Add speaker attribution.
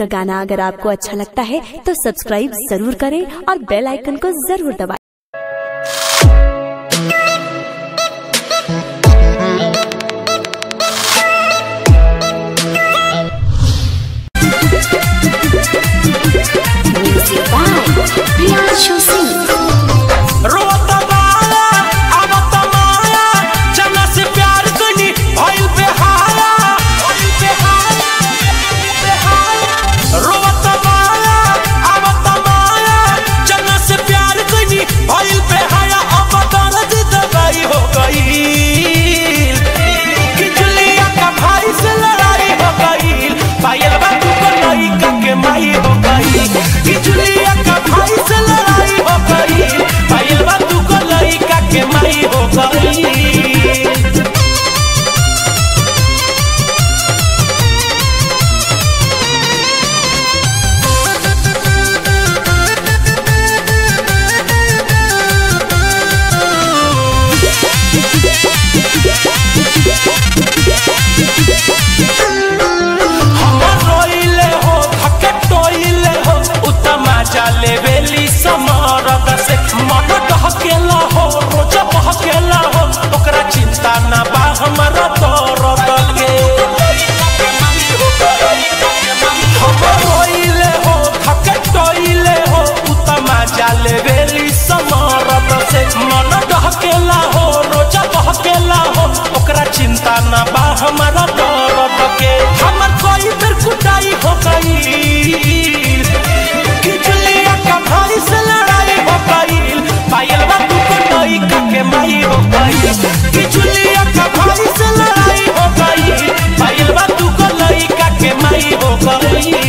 Speaker 1: तो गाना अगर आपको अच्छा लगता है तो सब्सक्राइब जरूर करें और बेल आइकन को जरूर दबाएं।
Speaker 2: चिंता ना बा हमारा दर्द के हमर कोई फिर कुटाई हो गई कि जुलिया का भाई से लड़ाई हो गई पायल बा तू को नई का के माई हो गई कि जुलिया का भाई से लड़ाई हो गई पायल बा तू को नई का के माई हो गई।